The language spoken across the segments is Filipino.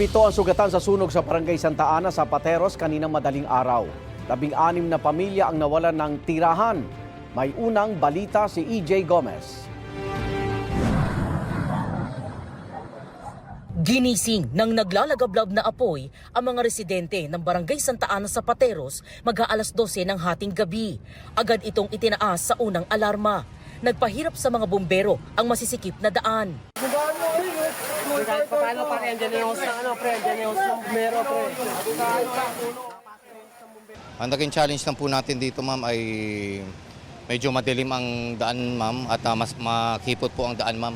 7 ang sugatan sa sunog sa Barangay Santa Ana sa Pateros kaninang madaling araw. 16 na pamilya ang nawalan ng tirahan. May unang balita si EJ Gomez. Ginising ng naglalagablab na apoy ang mga residente ng Barangay Santa Ana sa Pateros mag-aalas 12 ng hating gabi. Agad itong itinaas sa unang alarma. Nagpahirap sa mga bumbero ang masisikip na daan. Kahit pa paano pa rin, dyan yung bumbero, pre. Ang naging challenge lang po natin dito, ma'am, ay medyo madilim ang daan, ma'am, at mas makipot po ang daan, ma'am.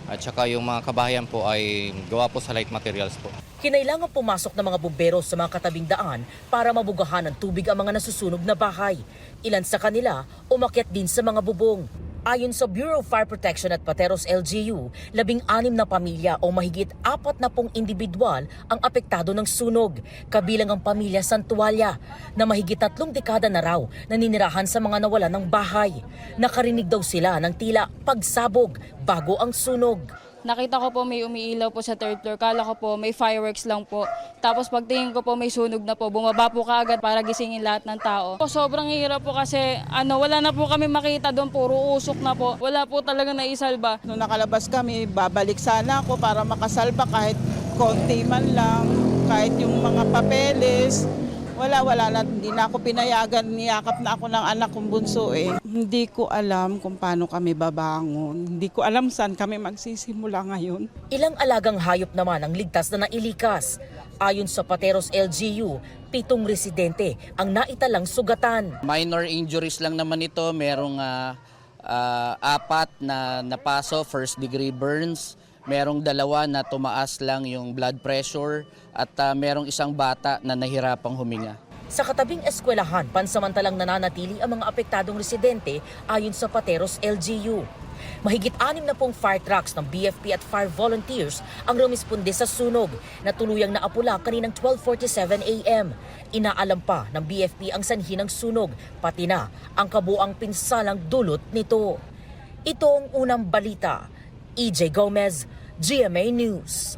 At saka yung mga kabahayan po ay gawa po sa light materials po. Kinailangan pumasok ng mga bumbero sa mga katabing daan para mabugahan ng tubig ang mga nasusunog na bahay. Ilan sa kanila umakyat din sa mga bubong. Ayon sa Bureau of Fire Protection at Pateros LGU, 16 na pamilya o mahigit 40 individual ang apektado ng sunog, kabilang ang pamilya Santualia na mahigit 3 dekada na raw naninirahan sa mga nawala ng bahay. Nakarinig daw sila ng tila pagsabog bago ang sunog. Nakita ko po may umiilaw po sa third floor. Kala ko po may fireworks lang po. Tapos pagtingin ko po may sunog na po. Bumaba po kaagad para gisingin lahat ng tao. Sobrang hirap po kasi wala na po kami makita doon. Puro usok na po. Wala po talaga naisalba. Nung nakalabas kami, babalik sana ako para makasalba kahit konti man lang. Kahit yung mga papeles. Wala na. Hindi na ako pinayagan. Niyakap na ako ng anak kong bunso eh. Hindi ko alam kung paano kami babangon. Hindi ko alam saan kami magsisimula ngayon. Ilang alagang hayop naman ang ligtas na nailikas. Ayon sa Pateros LGU, 7 residente ang naitalang sugatan. Minor injuries lang naman ito. Merong 4 na napaso, first degree burns. Merong 2 na tumaas lang yung blood pressure at merong 1 bata na nahirapang huminga. Sa katabing eskwelahan, pansamantalang nananatili ang mga apektadong residente ayon sa Pateros LGU. Mahigit 60 fire trucks ng BFP at fire volunteers ang rumisponde sa sunog na tuluyang naapula kaninang 12:47 a.m. Inaalam pa ng BFP ang sanhi ng sunog, pati na ang kabuang pinsalang dulot nito. Ito ang unang balita. EJ Gomez, GMA News.